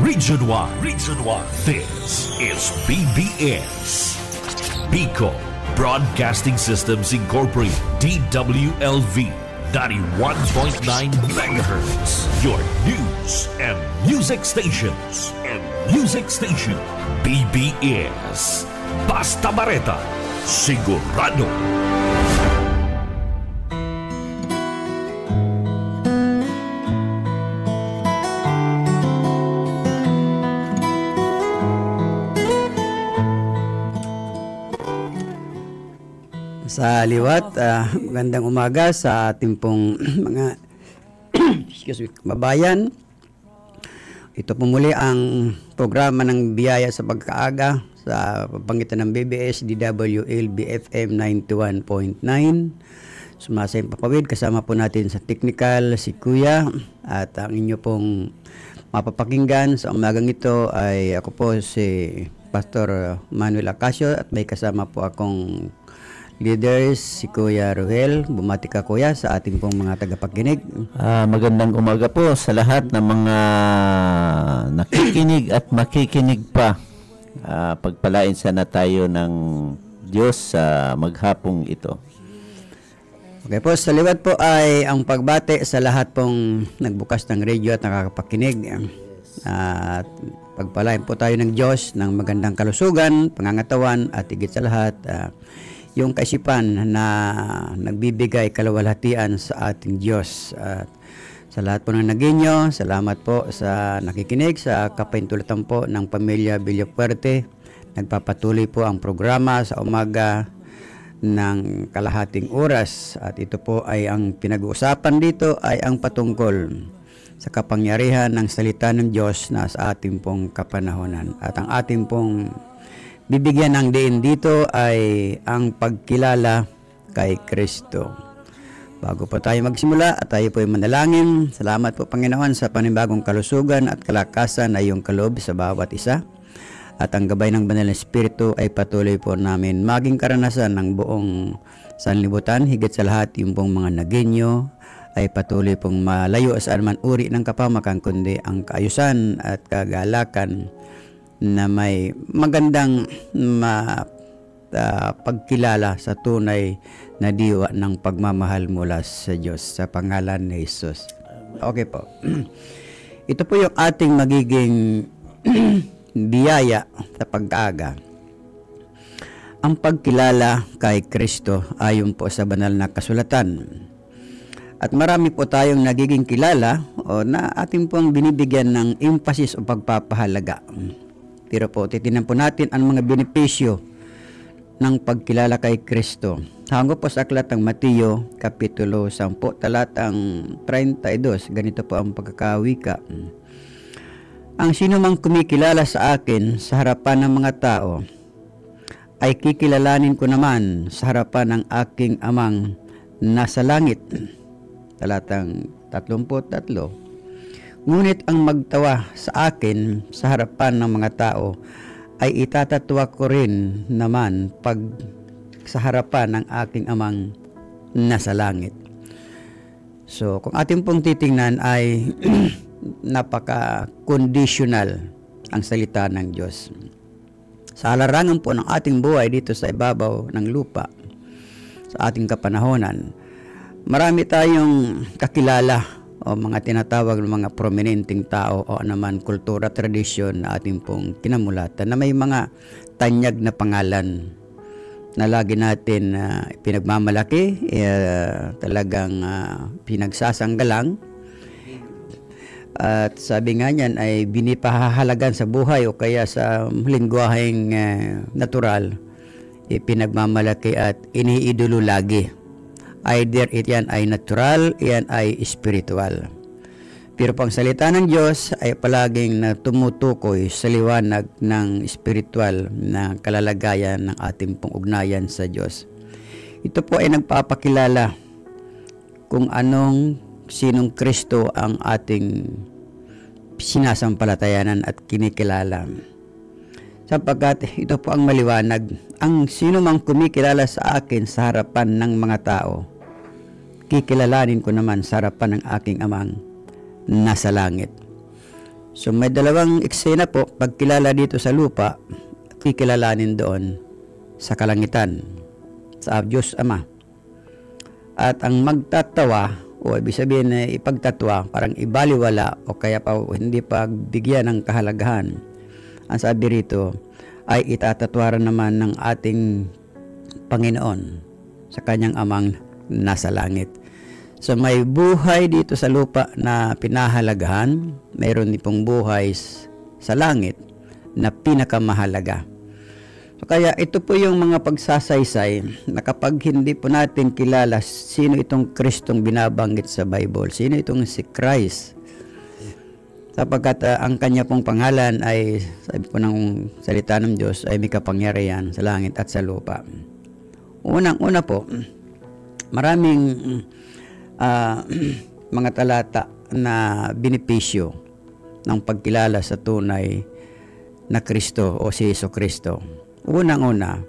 Region 1. Region 1. This is BBS. Bicol Broadcasting Systems Incorporated. DWLV. 91.9 megahertz. Your news and music stations. BBS. Basta Bareta. Sigurado. Sa liwat, magandang umaga sa ating pong mga kababayan. Ito po muli ang programa ng Biyaya sa Pagkaaga sa pamamagitan ng BBS DWL BFM 91.9. Sumasayang papawid, kasama po natin sa technical si Kuya, at ang inyo pong mapapakinggan sa umagang ito ay ako po si Pastor Manuel Acacio, at may kasama po akong leaders, si Kuya Ruel. Bumati ka, Kuya, sa ating pong mga tagapakinig. Magandang umaga po sa lahat ng mga nakikinig at makikinig pa. Pagpalain sana tayo ng Diyos sa maghapong ito. Okay po, sa liwat po ay ang pagbati sa lahat pong nagbukas ng radio at nakakapakinig. At pagpalain po tayo ng Diyos ng magandang kalusugan, pangangatawan, at higit sa lahat, yung kaisipan na nagbibigay kalawalhatian sa ating Diyos. At sa lahat po ng naginyo, salamat po sa nakikinig sa kapahintulutan po ng Pamilya Villafuerte. Nagpapatuloy po ang programa sa umaga ng kalahating oras. At ito po ay ang pinag-uusapan dito ay ang patungkol sa kapangyarihan ng salita ng Diyos na sa ating pong kapanahonan. At ang ating pong bibigyan ng diin dito ay ang pagkilala kay Kristo. Bago po tayo magsimula at tayo po ay manalangin, salamat po Panginoon sa panibagong kalusugan at kalakasan na iyong kaloob sa bawat isa. At ang gabay ng Banal na Espiritu ay patuloy po namin maging karanasan ng buong sanlibutan. Higit sa lahat, yung pong mga naginyo ay patuloy pong malayo sa anuman uri ng kapamakan, kundi ang kaayusan at kagalakan na may magandang pagkilala sa tunay na diwa ng pagmamahal mula sa Diyos, sa pangalan ni Jesus. Okay po. Ito po yung ating magiging biyaya sa pag-aaga. Ang pagkilala kay Kristo ayon po sa banal na kasulatan. At marami po tayong nagiging kilala o na ating pong binibigyan ng emphasis o pagpapahalaga. Pero po, titinan po natin ang mga benepisyo ng pagkilala kay Kristo. Hango po sa aklat ng Mateo, Kapitulo 10, talatang 32. Ganito po ang pagkakawika. Ang sino mang kumikilala sa akin sa harapan ng mga tao, ay kikilalanin ko naman sa harapan ng aking amang nasa langit. Talatang 33. Ngunit ang magtawa sa akin sa harapan ng mga tao ay itatatwa ko rin naman pag sa harapan ng aking amang nasa langit. So, kung ating pong titingnan ay napaka-conditional ang salita ng Diyos. Sa larangan po ng ating buhay dito sa ibabaw ng lupa, sa ating kapanahonan, marami tayong kakilala o mga tinatawag ng mga prominenteng tao o naman kultura, tradisyon na ating pong kinamulatan na may mga tanyag na pangalan na lagi natin pinagmamalaki, talagang pinagsasanggalang. At sabi nga niyan ay binipahahalagan sa buhay o kaya sa lingwaheng natural, pinagmamalaki at iniidolo lagi. Either yan ay natural, yan ay spiritual. Pero pang salita ng Diyos ay palaging tumutukoy sa liwanag ng spiritual na kalalagayan ng ating pong ugnayan sa Diyos. Ito po ay nagpapakilala kung sinong Kristo ang ating sinasampalatayanan at kinikilala. Sapagkat ito po ang maliwanag, ang sino mang kumikilala sa akin sa harapan ng mga tao, kikilalanin ko naman sa harapan ng aking amang nasa langit. So may dalawang eksena po, pagkilala dito sa lupa, kikilalanin doon sa kalangitan, sa Diyos Ama. At ang magtatawa, o ibig sabihin na ipagtatwa, parang ibaliwala o kaya pa hindi pagbigyan ng kahalagahan, ang sabi rito ay itatatwaran naman ng ating Panginoon sa kanyang amang nasa langit. So may buhay dito sa lupa na pinahalagahan, mayroon din pong buhay sa langit na pinakamahalaga. So kaya ito po yung mga pagsasaysay na kapag hindi po natin kilala sino itong Kristong binabanggit sa Bible, sino itong si Christ, sapagkat ang kanya pong pangalan ay, sabi po ng salita ng Diyos, ay may kapangyarihan sa langit at sa lupa. Unang-una po, maraming mga talata na benepisyo ng pagkilala sa tunay na Kristo o si Jesucristo. Unang-una,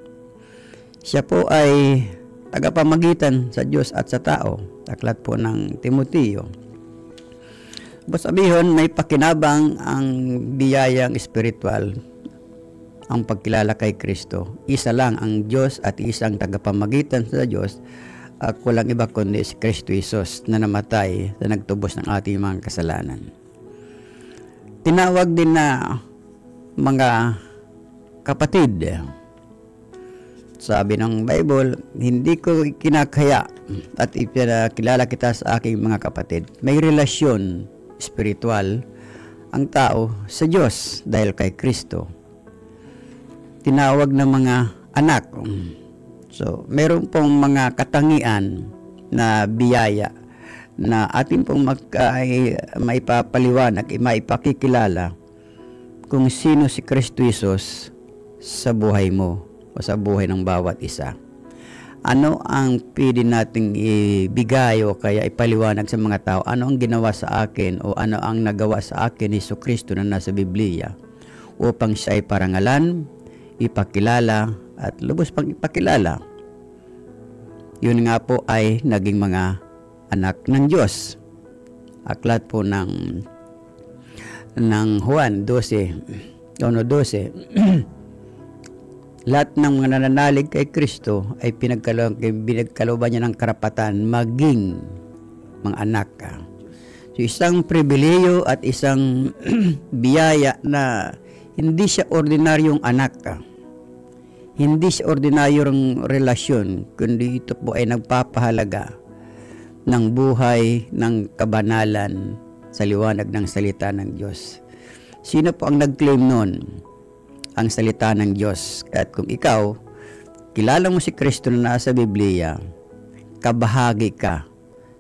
siya po ay tagapamagitan sa Diyos at sa tao. Aklat po ng Timoteo. Sabihin, may pakinabang ang biyayang espiritual, ang pagkilala kay Kristo. Isa lang ang Diyos at isang tagapamagitan sa Diyos, at walang iba kundi si Kristo Jesus na namatay na nagtubos ng ating mga kasalanan. Tinawag din na mga kapatid. Sabi ng Bible, hindi ko kinakaya at ipinakilala kita sa aking mga kapatid. May relasyon spiritual ang tao sa Diyos dahil kay Kristo. Tinawag na mga anak. So, meron pong mga katangian na biyaya na atin pong maipapaliwanag, maipakikilala kung sino si Kristo Jesus sa buhay mo o sa buhay ng bawat isa. Ano ang pwede nating ibigay o kaya ipaliwanag sa mga tao? Ano ang ginawa sa akin o ano ang nagawa sa akin ni Jesucristo na nasa Biblia upang siya ay parangalan, ipakilala at lubos pang ipakilala. Yun nga po ay naging mga anak ng Diyos. Aklat po ng Juan 12. Lahat ng mga nananalig kay Kristo ay pinagkalooban niya ng karapatan maging mga anak. So isang pribileyo at isang biyaya na hindi siya ordinaryong anak. Hindi siya ordinaryong relasyon, kundi ito po ay nagpapahalaga ng buhay ng kabanalan sa liwanag ng salita ng Diyos. Sino po ang nag-claim nun? Ang salita ng Diyos. At kung ikaw, kilala mo si Kristo na nasa Biblia, kabahagi ka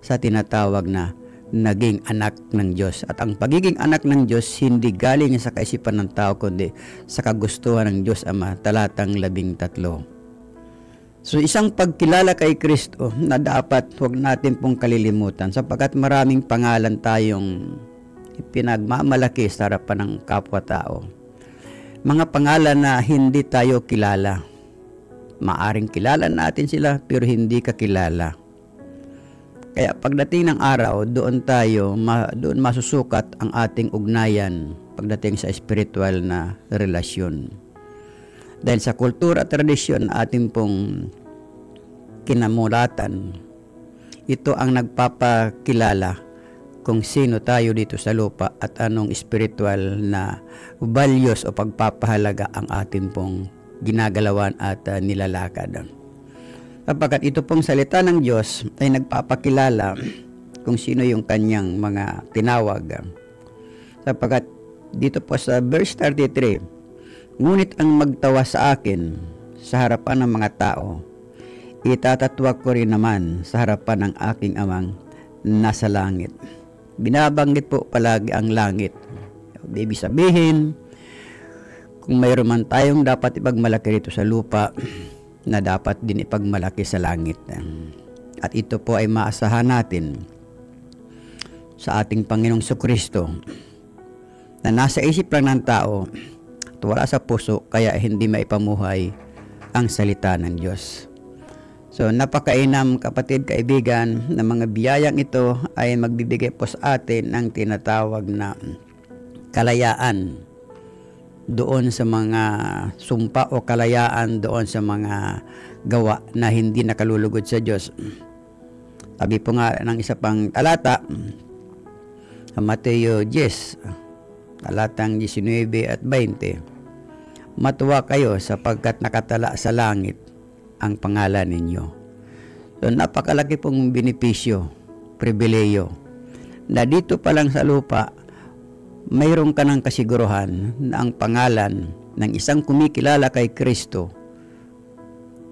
sa tinatawag na naging anak ng Diyos. At ang pagiging anak ng Diyos, hindi galing sa kaisipan ng tao, kundi sa kagustuhan ng Diyos Ama, talatang 13. So isang pagkilala kay Kristo na dapat huwag natin pong kalilimutan, sapagkat maraming pangalan tayong pinagmamalaki sa harapan ng kapwa-tao. Mga pangalan na hindi tayo kilala. Maaring kilala natin sila pero hindi ka kilala. Kaya pagdating ng araw, doon masusukat ang ating ugnayan pagdating sa spiritual na relasyon. Dahil sa kultura at tradisyon ating pong kinamulatan, ito ang nagpapakilala kung sino tayo dito sa lupa at anong spiritual na values o pagpapahalaga ang ating pong ginagalawan at nilalakad. Sapagkat ito pong salita ng Diyos ay nagpapakilala kung sino yung kanyang mga tinawag. Sapagkat dito po sa verse 33, ngunit ang magtawa sa akin sa harapan ng mga tao, itatatwa ko rin naman sa harapan ng aking amang nasa langit. Binabanggit po palagi ang langit. Ibig sabihin, kung mayroon man tayong dapat ipagmalaki rito sa lupa, na dapat din ipagmalaki sa langit. At ito po ay maasahan natin sa ating Panginoong Jesucristo na nasa isip lang ng tao at wala sa puso, kaya hindi maipamuhay ang salita ng Diyos. So napakainam, kapatid, kaibigan, na mga biyayang ito ay magbibigay po sa atin ng tinatawag na kalayaan doon sa mga sumpa o kalayaan doon sa mga gawa na hindi nakalulugod sa Diyos. Sabi po nga ng isa pang talata, Mateo 10, talatang 19 at 20, matuwa kayo sapagkat nakatala sa langit ang pangalan ninyo. So, napakalaki pong benepisyo, pribileyo, na dito pa lang sa lupa, mayroon ka ng kasiguruhan na ang pangalan ng isang kumikilala kay Kristo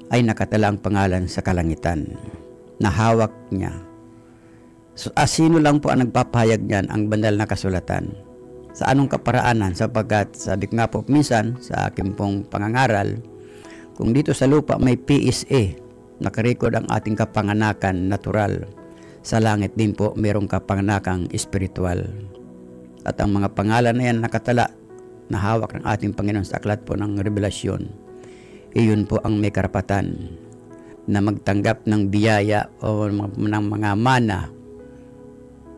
ay nakatala ang pangalan sa kalangitan, na hawak niya. So, sino lang po ang nagpapahayag niyan? Ang banal na kasulatan. Sa anong kaparaanan? Sapagkat sabi ko nga po minsan sa aking pong pangangaral, kung dito sa lupa may PSA, nakarecord ang ating kapanganakan natural, sa langit din po mayroong kapanganakang espiritual. At ang mga pangalan na yan nakatala, na hawak ng ating Panginoon sa aklat po ng Revelasyon, iyon po ang may karapatan na magtanggap ng biyaya o ng mga mana.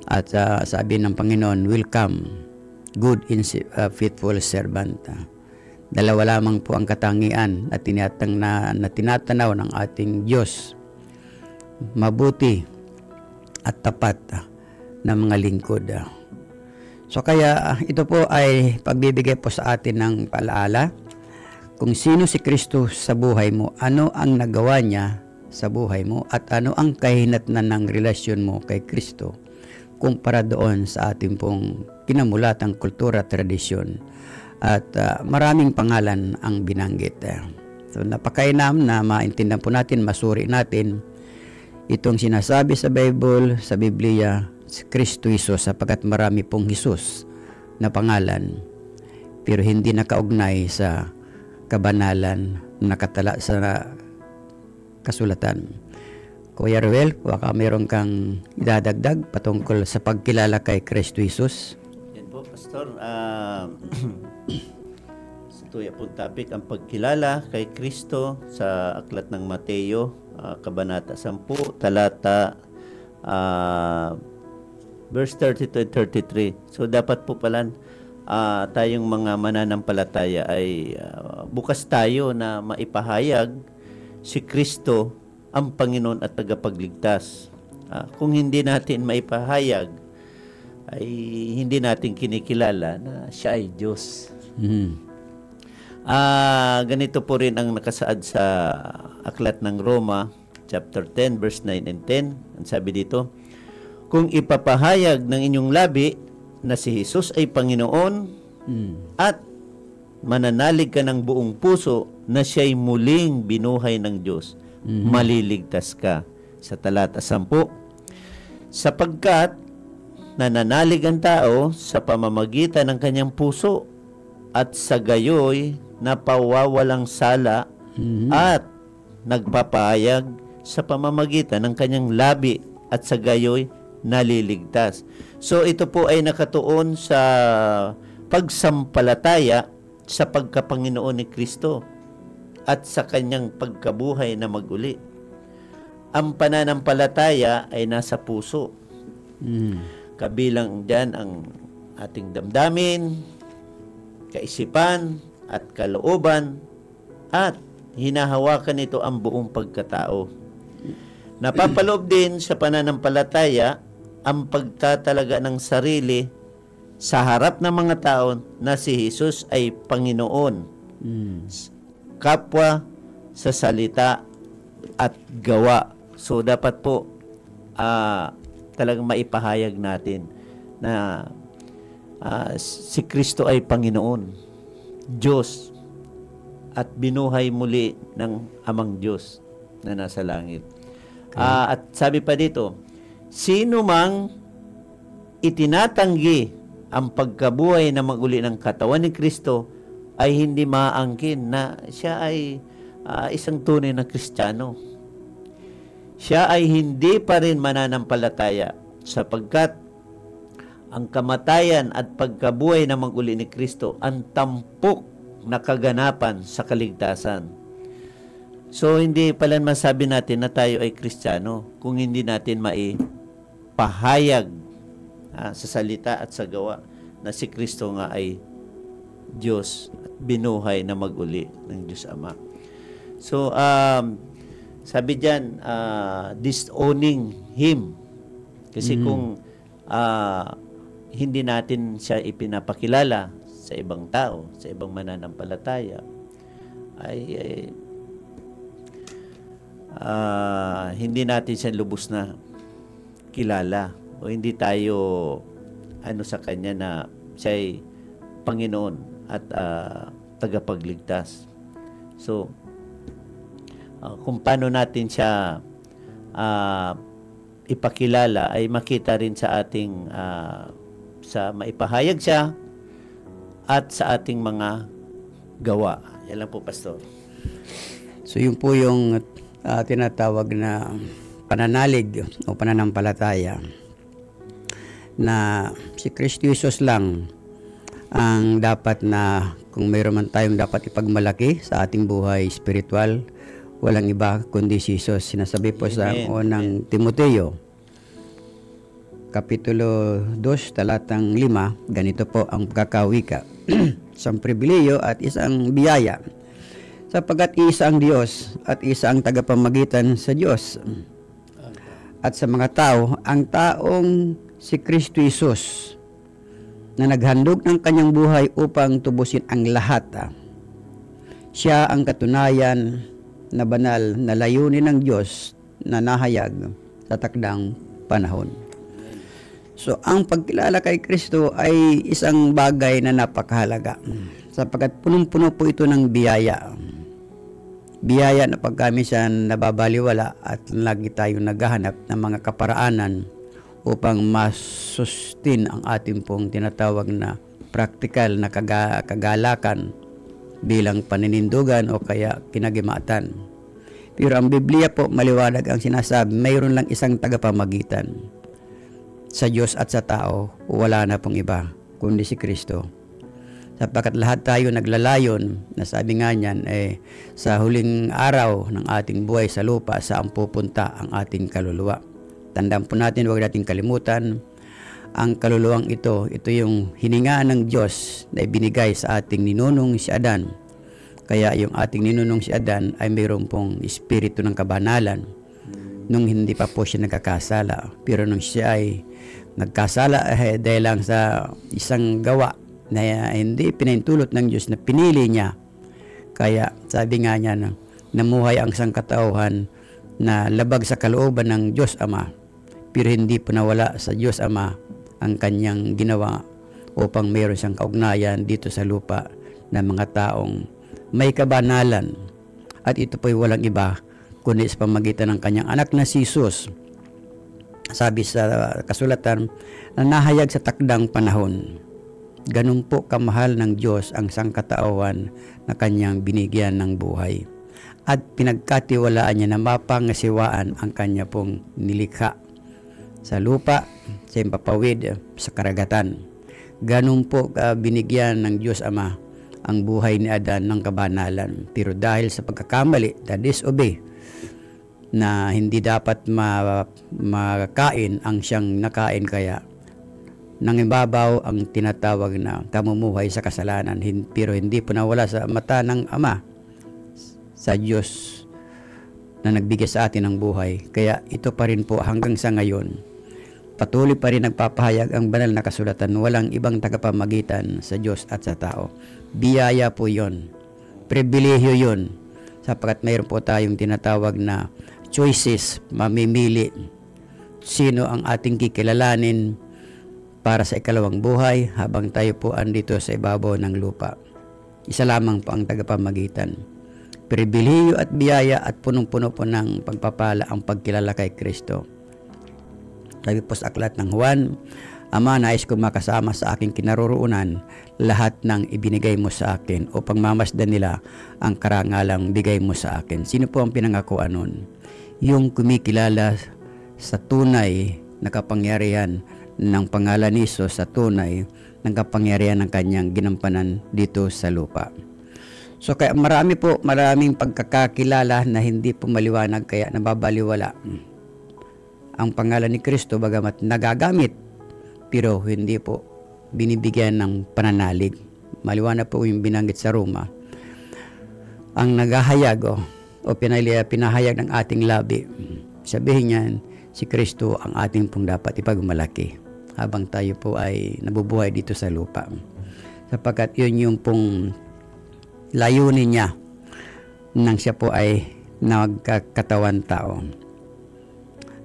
At sabi ng Panginoon, welcome, good and faithful servant. Dalawa lamang po ang katangian at tinatanaw ng ating Diyos, mabuti at tapat na mga lingkod. So kaya ito po ay pagbibigay po sa atin ng paalaala kung sino si Kristo sa buhay mo, ano ang nagawa niya sa buhay mo, at ano ang kahinatnan ng relasyon mo kay Kristo kumpara doon sa ating pong kinamulatang kultura, tradisyon, at maraming pangalan ang binanggit. So napakainam na maintindihan po natin, masuri natin itong sinasabi sa Bible, sa Biblia, si Kristo Jesus, sapagkat marami pong Jesus na pangalan pero hindi nakaugnay sa kabanalan nakatala sa kasulatan. Kuya Ruel, baka meron kang idadagdag patungkol sa pagkilala kay Kristo Jesus? Yan po, Pastor. Sa tuya pong topic, ang pagkilala kay Kristo sa aklat ng Mateo, Kabanata 10, talata verse 32 and 33. So dapat po pala tayong mga mananampalataya ay bukas tayo na maipahayag si Kristo ang Panginoon at tagapagligtas. Kung hindi natin maipahayag, ay hindi natin kinikilala na siya ay Diyos. Ganito po rin ang nakasaad sa aklat ng Roma, chapter 10, verse 9 and 10. Ang sabi dito, kung ipapahayag ng inyong labi na si Jesus ay Panginoon at mananalig ka ng buong puso na siya'y muling binuhay ng Diyos, maliligtas ka. Sa talata 10, sapagkat nananalig ang tao sa pamamagitan ng kanyang puso at sa gayoy napawawalang sala at nagpapahayag sa pamamagitan ng kanyang labi at sa gayoy naliligtas. So ito po ay nakatuon sa pagsampalataya sa pagkapanginoon ni Kristo at sa kanyang pagkabuhay na maguli. Ang pananampalataya ay nasa puso. Kabilang dyan ang ating damdamin, kaisipan, at kalooban, at hinahawakan nito ang buong pagkatao. Napapaloob din sa pananampalataya ang pagtatalaga ng sarili sa harap ng mga tao na si Jesus ay Panginoon. Kapwa sa salita at gawa. So dapat po talagang maipahayag natin na si Kristo ay Panginoon, Diyos, at binuhay muli ng Amang Diyos na nasa langit. At sabi pa dito, sino mang itinatanggi ang pagkabuhay na maguli ng katawan ni Kristo ay hindi maaangkin na siya ay isang tunay na Kristiyano. Siya ay hindi pa rin mananampalataya sapagkat ang kamatayan at pagkabuhay na maguli ni Kristo ang tampok na kaganapan sa kaligtasan. So, hindi pala masabi natin na tayo ay Kristiyano kung hindi natin maipahayag sa salita at sa gawa na si Kristo nga ay Diyos at binuhay na maguli ng Diyos Ama. So, sabi diyan, disowning Him. Kasi kung hindi natin siya ipinapakilala sa ibang tao, sa ibang mananampalataya, ay hindi natin siya lubos na kilala o hindi tayo sa Kanya na siya ay Panginoon at tagapagligtas. So, kung paano natin siya ipakilala ay makita rin sa ating sa maipahayag siya at sa ating mga gawa. Yan lang po, Pastor. So yun po yung tinatawag na pananalig o pananampalataya na si Kristo Jesus lang ang dapat na kung mayroon man tayong dapat ipagmalaki sa ating buhay spiritual, walang iba kundi si Jesus. Sinasabi po sa unang Timoteo Kapitulo 2, talatang 5, ganito po ang pagkakawika. Isang pribileyo at isang biyaya, sapagkat isa ang Diyos at isa ang tagapamagitan sa Diyos at sa mga tao, ang taong si Kristo Jesus na naghandog ng kanyang buhay upang tubusin ang lahat. Siya ang katunayan na banal na layunin ng Diyos na nahayag sa takdang panahon. So, ang pagkilala kay Kristo ay isang bagay na napakahalaga sapagkat punong-puno po ito ng biyaya. Biyaya na pagkamisan nababaliwala at lagi tayong naghahanap ng mga kaparaanan upang masustain ang ating pong tinatawag na practical na kagalakan bilang paninindugan o kaya kinagimatan. Pero ang Biblia po maliwanag ang sinasabi, mayroon lang isang tagapamagitan sa Diyos at sa tao, wala na pong iba kundi si Kristo. Sapagkat lahat tayo naglalayon, na sabi nga niyan, sa huling araw ng ating buhay sa lupa, saan pupunta ang ating kaluluwa. Tandaan po natin, huwag natin kalimutan, ang kaluluwang ito yung hiningaan ng Diyos na ibinigay sa ating ninunong si Adan. Kaya yung ating ninunong si Adan ay mayroon pong espiritu ng kabanalan nung hindi pa po siya nagkakasala. Pero nung siya ay nagkasala dahil lang sa isang gawa na hindi pinahintulot ng Diyos na pinili niya. Kaya sabi nga niya na namuhay ang sangkatauhan na labag sa kalooban ng Diyos Ama, pero hindi po nawala sa Diyos Ama ang kanyang ginawa upang mayroon siyang kaugnayan dito sa lupa ng mga taong may kabanalan. At ito po'y walang iba kundi sa pamagitan ng kanyang anak na si Jesus. Sabi sa kasulatan na nahayag sa takdang panahon. Ganun po kamahal ng Diyos ang sangkatauhan na kanyang binigyan ng buhay. At pinagkatiwalaan niya na mapangasiwaan ang kanya pong nilikha sa lupa, sa impapawid, sa karagatan. Ganun po binigyan ng Diyos Ama ang buhay ni Adan ng kabanalan. Pero dahil sa pagkakamali, na disobey, na hindi dapat makain ang siyang nakain, kaya nangibabaw ang tinatawag na kamumuhay sa kasalanan, pero hindi po nawala sa mata ng Ama, sa Diyos na nagbigay sa atin ng buhay. Kaya ito pa rin po hanggang sa ngayon, patuloy pa rin nagpapahayag ang banal na kasulatan, walang ibang tagapamagitan sa Diyos at sa tao. Biyaya po yon, pribilehyo yon, sapagkat mayroon po tayong tinatawag na choices, mamimili sino ang ating kikilalanin para sa ikalawang buhay habang tayo po andito sa ibabaw ng lupa. Isa lamang po ang tagapamagitan. Pribilehiyo at biyaya at punong-puno po ng pagpapala ang pagkilala kay Kristo. Sabi po sa aklat ng Juan, Ama, nais ko makasama sa aking kinaroroonan lahat ng ibinigay mo sa akin upang mamasdan nila ang karangalang bigay mo sa akin. Sino po ang pinangakuan nun? Yung kumikilala sa tunay na kapangyarihan ng pangalan ni Jesus, sa tunay ng kapangyarihan ng kanyang ginampanan dito sa lupa. So kaya maraming pagkakakilala na hindi po maliwanag, kaya nababaliwala ang pangalan ni Kristo, bagamat nagagamit, pero hindi po binibigyan ng pananalig. Maliwanag po yung binanggit sa Roma. Ang naghahayag o pinahayag ng ating labi, sabihin niyan, si Kristo ang ating pong dapat ipagmalaki habang tayo po ay nabubuhay dito sa lupa. Sapagkat yun yung pong layunin niya nang siya po ay nagkatawan tao.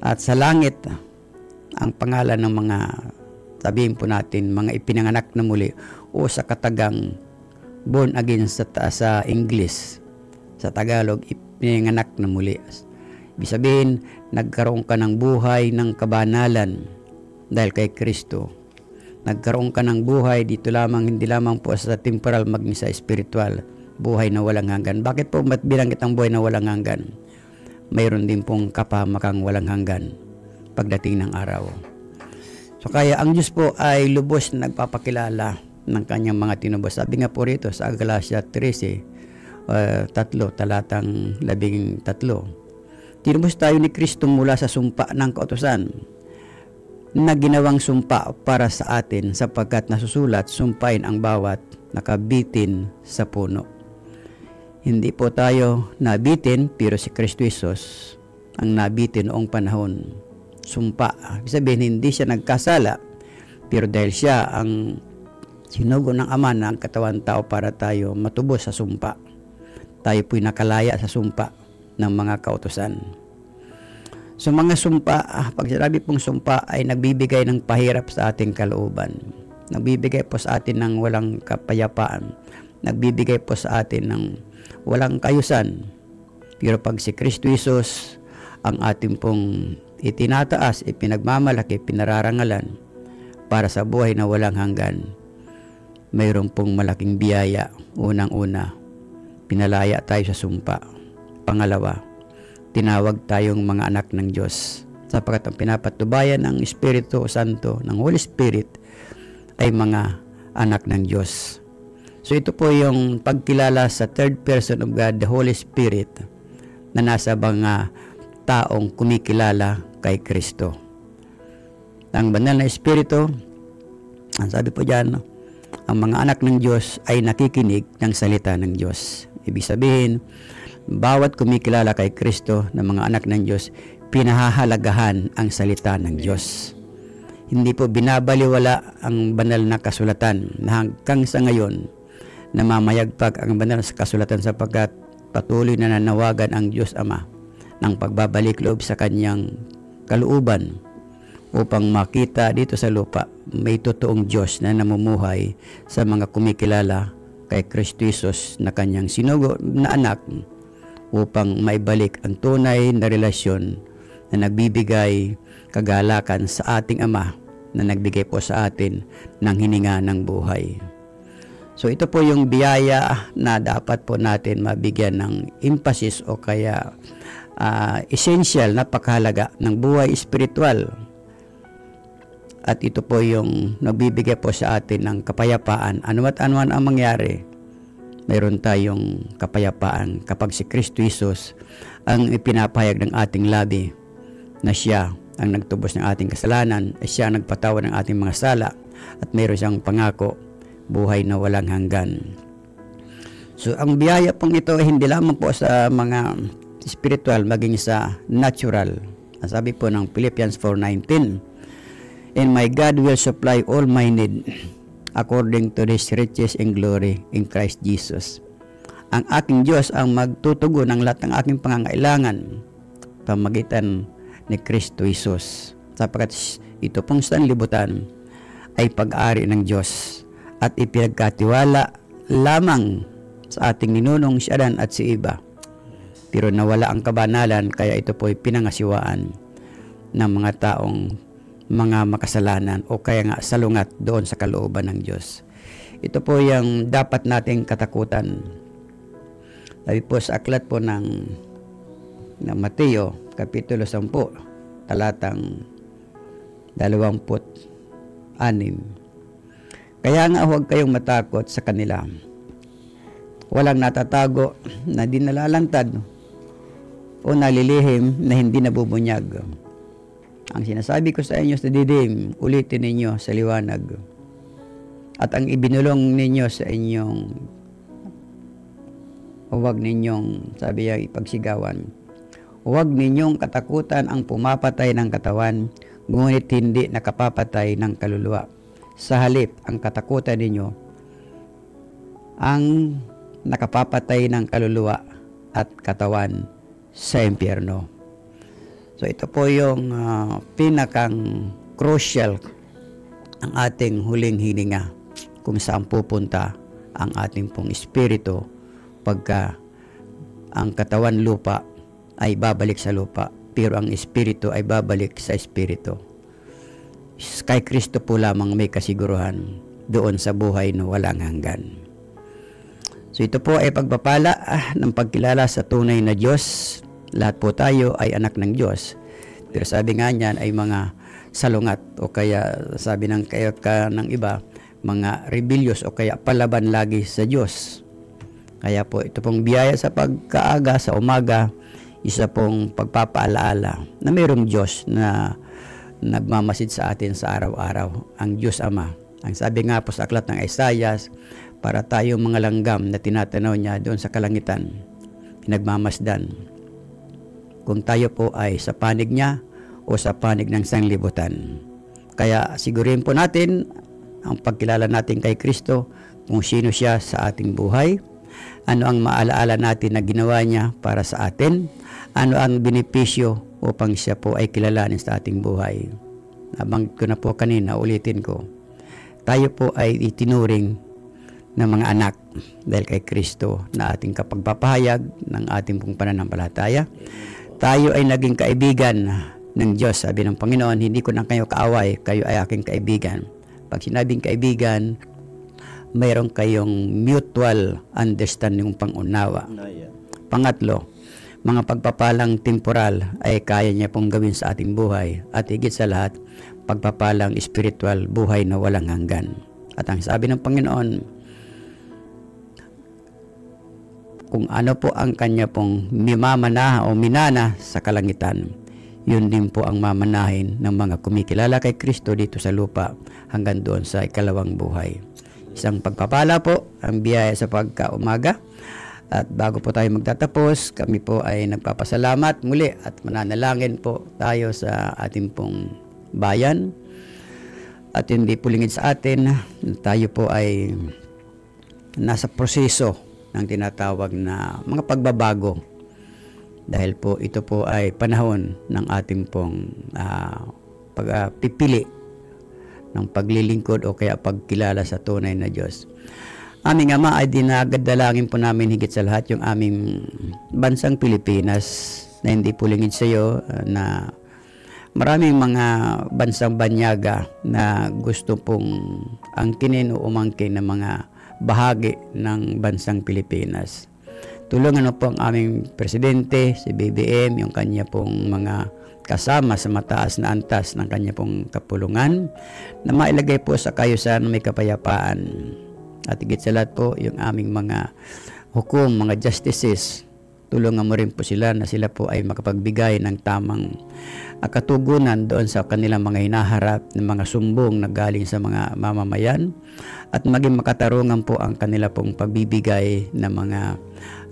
At sa langit, ang pangalan ng mga, sabihin po natin, mga ipinanganak na muli o sa katagang born again sa English, sa Tagalog, ipinanganak na muli. Ibig sabihin, nagkaroon ka ng buhay ng kabanalan dahil kay Kristo. Nagkaroon ka ng buhay dito lamang, hindi lamang po sa temporal, maging sa spiritual, buhay na walang hanggan. Bakit po ba't binanggit ang buhay na walang hanggan? Mayroon din pong kapamakang walang hanggan pagdating ng araw. So kaya ang Diyos po ay lubos na nagpapakilala ng kanyang mga tinubos. Sabi nga po rito sa Galatia 13, talatang 13. Tinubos tayo ni Kristo mula sa sumpa ng kautusan na ginawang sumpa para sa atin sapagkat nasusulat, sumpain ang bawat nakabitin sa puno. Hindi po tayo nabitin, pero si Kristo Jesus ang nabitin noong panahon. Sumpa. Ibig sabihin, hindi siya nagkasala, pero dahil siya ang sinugo ng Ama ng katawan tao para tayo matubos sa sumpa. Tayo po'y nakalaya sa sumpa ng mga kautusan. So mga sumpa, pag sinabi pong sumpa ay nagbibigay ng pahirap sa ating kalooban. Nagbibigay po sa atin ng walang kapayapaan. Nagbibigay po sa atin ng walang kayusan. Pero pag si Kristo Jesus ang ating pong itinataas, ipinagmamalaki, pinararangalan para sa buhay na walang hanggan, mayroon pong malaking biyaya. Unang-una, pinalaya tayo sa sumpa. Pangalawa, tinawag tayong mga anak ng Diyos, sapagkat ang pinapatubayan ng Espiritu Santo, ng Holy Spirit, ay mga anak ng Diyos. So ito po yung pagkilala sa third person of God, the Holy Spirit, na nasa mga taong kumikilala kay Kristo. Ang banal na Espiritu, ang sabi po dyan, ang mga anak ng Diyos ay nakikinig ng salita ng Diyos. Ibig sabihin, bawat kumikilala kay Kristo ng mga anak ng Diyos, pinahahalagahan ang salita ng Diyos. Hindi po binabaliwala ang banal na kasulatan na hanggang sa ngayon namamayagpag ang banal na kasulatan sapagkat patuloy na nanawagan ang Diyos Ama ng pagbabalik loob sa kanyang kalooban upang makita dito sa lupa may totoong Diyos na namumuhay sa mga kumikilala kay Kristo Jesus na kanyang sinugo na anak upang maibalik ang tunay na relasyon na nagbibigay kagalakan sa ating Ama na nagbigay po sa atin ng hininga ng buhay. So ito po yung biyaya na dapat po natin mabigyan ng emphasis o kaya essential, napakahalaga ng buhay spiritual. At ito po yung nagbibigay po sa atin ng kapayapaan. Anuman ang mangyari, mayroon tayong kapayapaan kapag si Kristo Jesus ang ipinapahayag ng ating labi na siya ang nagtubos ng ating kasalanan, ay siya ang nagpatawad ng ating mga sala, at mayroon siyang pangako, buhay na walang hanggan. So ang biyaya pong ito ay hindi lamang po sa mga spiritual, maging sa natural. Sabi po ng Philippians 4:19, "And my God will supply all my need according to His riches and glory in Christ Jesus." Ang aking Diyos ang magtutugon ng lahat ng aking pangangailangan pamagitan ni Kristo Jesus. Sapagkat ito pong sanlibutan ay pag-ari ng Diyos at ipinagkatiwala lamang sa ating ninunong si Adan at si Eva. Pero nawala ang kabanalan, kaya ito po ay pinangasiwaan ng mga taong mga makasalanan o kaya nga salungat doon sa kalooban ng Diyos. Ito po yung dapat nating katakutan. Sabi po sa aklat po ng Mateo, Kapitulo 10, talatang 26. Kaya nga huwag kayong matakot sa kanila. Walang natatago na di nalalantad o nalilihim na hindi nabubunyag. Ang sinasabi ko sa inyo sa didim, ulitin ninyo sa liwanag. At ang ibinulong ninyo sa inyong, huwag ninyong, sabi niya, ipagsigawan. Huwag ninyong katakutan ang pumapatay ng katawan, ngunit hindi nakapapatay ng kaluluwa. Sa halip, ang katakutan ninyo, ang nakapapatay ng kaluluwa at katawan sa impyerno. So ito po yung pinakang crucial ang ating huling hininga kung saan pupunta ang ating pong espiritu pagka ang katawan lupa ay babalik sa lupa, pero ang espiritu ay babalik sa espiritu. Kay Kristo po lamang may kasiguruhan doon sa buhay na walang hanggan. So ito po ay pagpapala ng pagkilala sa tunay na Diyos. Lahat po tayo ay anak ng Diyos. Pero sabi nga niyan ay mga salungat o kaya sabi ng iba, mga rebellious o kaya palaban lagi sa Diyos. Kaya po ito pong biyaya sa pagkaaga sa umaga, isa pong pagpapaalaala na mayroong Diyos na nagmamasid sa atin sa araw-araw, ang Diyos Ama. Ang sabi nga po sa aklat ng Isaias, para tayo mga langgam na tinatanaw niya doon sa kalangitan, pinagmamasdan. Kung tayo po ay sa panig niya o sa panig ng sanglibutan. Kaya sigurin po natin ang pagkilala natin kay Kristo, kung sino siya sa ating buhay, ano ang maalaala natin na ginawa niya para sa atin, ano ang benepisyo upang siya po ay kilalanin sa ating buhay. Nabanggit ko na po kanina, ulitin ko. Tayo po ay itinuring ng mga anak dahil kay Kristo na ating kapagpapahayag ng ating pong pananampalataya. Tayo ay naging kaibigan ng Diyos. Sabi ng Panginoon, hindi ko na kayo kaaway, kayo ay aking kaibigan. Pag sinabing kaibigan, mayroon kayong mutual understanding, pangunawa. Pangatlo, mga pagpapalang temporal ay kaya niya pong gawin sa ating buhay. At higit sa lahat, pagpapalang spiritual, buhay na walang hanggan. At ang sabi ng Panginoon, kung ano po ang kanya pong mimamana o minana sa kalangitan, yun din po ang mamanahin ng mga kumikilala kay Kristo dito sa lupa hanggang doon sa ikalawang buhay. Isang pagpapala po ang biyaya sa pagkaumaga. At bago po tayo magtatapos, kami po ay nagpapasalamat muli at mananalangin po tayo sa ating pong bayan. At hindi po lingid sa atin, tayo po ay nasa proseso ng tinatawag na mga pagbabago. Dahil po ito po ay panahon ng ating pong pagpipili ng paglilingkod o kaya pagkilala sa tunay na Diyos. Aming Ama, ay dinagadalangin po namin higit sa lahat yung aming bansang Pilipinas na hindi po lingid sa iyo, na maraming mga bansang banyaga na gusto pong angkinin o umangkin ng mga bahagi ng bansang Pilipinas. Tulungan po ang aming presidente, si BBM, yung kanya pong mga kasama sa mataas na antas ng kanya pong kapulungan, na mailagay po sa kayusan may kapayapaan. At higit sa lahat po, yung aming mga hukom, mga justices, tulungan mo rin po sila na sila po ay makapagbigay ng tamang katugunan doon sa kanilang mga hinaharap ng mga sumbong na galing sa mga mamamayan, at maging makatarungan po ang kanila pong pagbibigay ng mga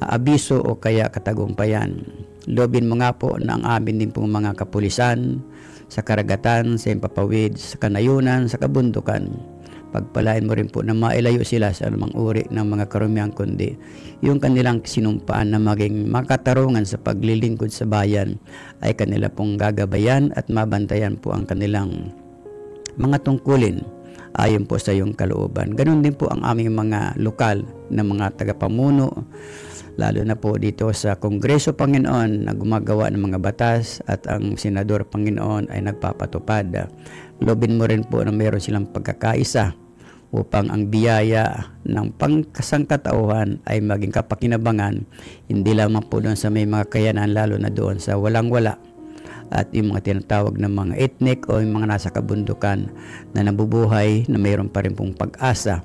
abiso o kaya katagumpayan. Lobin mo nga po na ang amin din pong mga kapulisan sa karagatan, sa impapawid, sa kanayunan, sa kabundukan, pagpalain mo rin po na mailayo sila sa anumang uri ng mga karumihan, kundi yung kanilang sinumpaan na maging makatarungan sa paglilingkod sa bayan ay kanila pong gagabayan at mabantayan po ang kanilang mga tungkulin ayon po sa iyong kalooban. Ganun din po ang aming mga lokal na mga tagapamuno, lalo na po dito sa Kongreso, Panginoon, na gumagawa ng mga batas, at ang Senador, Panginoon, ay nagpapatupad. Lobin mo rin po na mayroon silang pagkakaisa upang ang biyaya ng pangkasangkatauhan ay maging kapakinabangan, hindi lamang po doon sa may mga kayanan, lalo na doon sa walang-wala, at yung mga tinatawag ng mga ethnic o yung mga nasa kabundukan na nabubuhay na mayroon pa rin pong pag-asa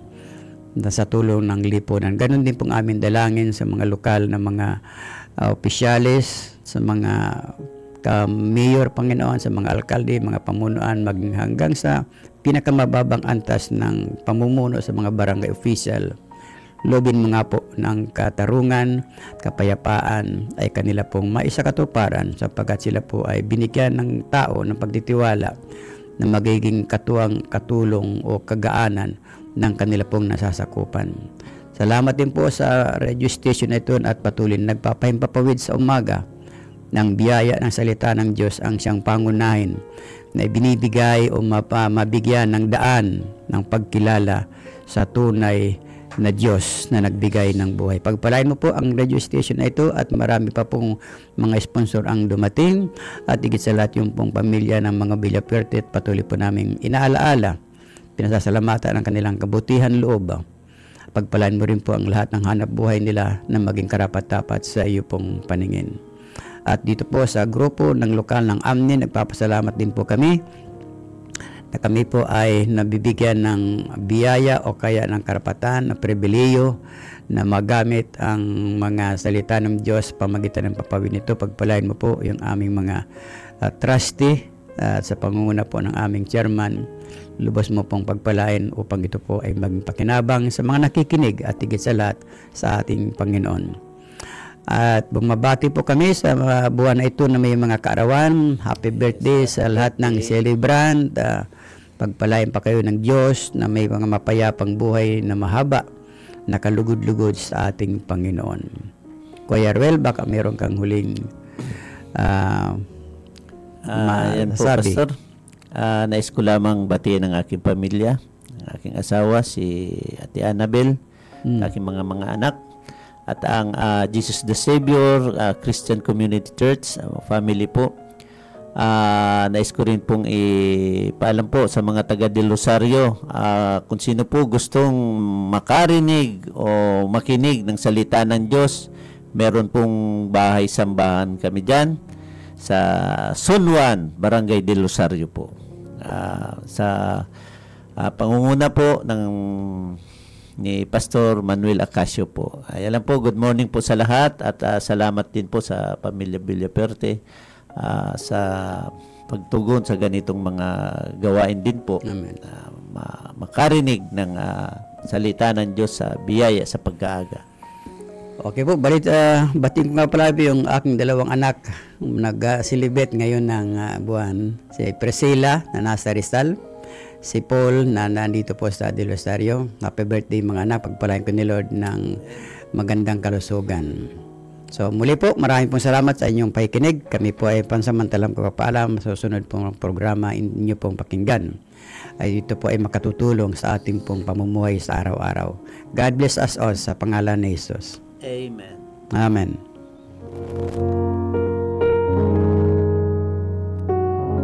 na sa tulong ng lipunan. Ganun din pong amin dalangin sa mga lokal na mga opisyalis, sa mga mayor, Panginoon, sa mga alkalde, mga pamunuan, maging hanggang sa pinakamababang antas ng pamumuno sa mga barangay official. Lobin mo nga po ng katarungan, kapayapaan ay kanila pong maisakatuparan sapagkat sila po ay binigyan ng tao ng pagtitiwala na magiging katuwang, katulong o kagaanan ng kanila pong nasasakupan. Salamat din po sa radio station na ito at patuloy na nagpapahimpapawid sa umaga ng biyaya ng salita ng Diyos ang siyang pangunahin na ibinibigay o mabigyan ng daan ng pagkilala sa tunay na Diyos na nagbigay ng buhay. Pagpalain mo po ang radio station na ito at marami pa pong mga sponsor ang dumating at higit sa lahat yung pong pamilya ng mga Villafuerte at patuloy po namin inaalaala, pinasasalamatan ang kanilang kabutihan loob. Pagpalain mo rin po ang lahat ng hanap buhay nila na maging karapat-dapat sa iyo pong paningin. At dito po sa grupo ng lokal ng AMNI, nagpapasalamat din po kami na kami po ay nabibigyan ng biyaya o kaya ng karapatan na pribileyo na magamit ang mga salita ng Diyos pamagitan ng papawid nito. Pagpalain mo po yung aming mga trustee at sa pangunguna po ng aming chairman, lubos mo pong pagpalain upang ito po ay maging pakinabang sa mga nakikinig at higit sa lahat sa ating Panginoon. At bumabati po kami sa mga buwan na ito na may mga kaarawan. Happy birthday sa lahat ng celebrant. Pagpalain pa kayo ng Diyos na may mga mapayapang buhay na mahaba, nakalugod-lugod sa ating Panginoon. Kuya Ruel, baka meron kang huling yan po, Pastor. Nais ko lamang batiin ang aking pamilya, ang aking asawa, si Ate Annabel, aking mga anak, at ang Jesus the Savior Christian Community Church, family po. Nais ko rin pong ipaalam po sa mga taga Del Rosario, kung sino po gustong makarinig o makinig ng salita ng Diyos, meron pong bahay-sambahan kami dyan sa Sunwan, Barangay Del Rosario po. Sa pangunguna po ni Pastor Manuel Acacio po. Ayan lang po, good morning po sa lahat at salamat din po sa pamilya Villafuerte sa pagtugon sa ganitong mga gawain din po. Makarinig ng salita ng Diyos sa biyaya sa pag-aaga. Okay po, batiin ko nga pala yung aking dalawang anak nag-celebrate ngayon ng buwan. Si Priscilla na nasa Rizal, si Paul na nandito po sa Del Rosario. Happy birthday mga anak, pagpalain ko ni Lord ng magandang kalusugan. So muli po, maraming pong salamat sa inyong pakikinig. Kami po ay pansamantalang papaalam sa susunod pong programa inyo pong pakinggan. Ay ito po ay makatutulong sa ating pong pamumuhay sa araw-araw. God bless us all sa pangalan ni Jesus. Amen. Amen.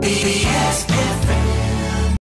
BBS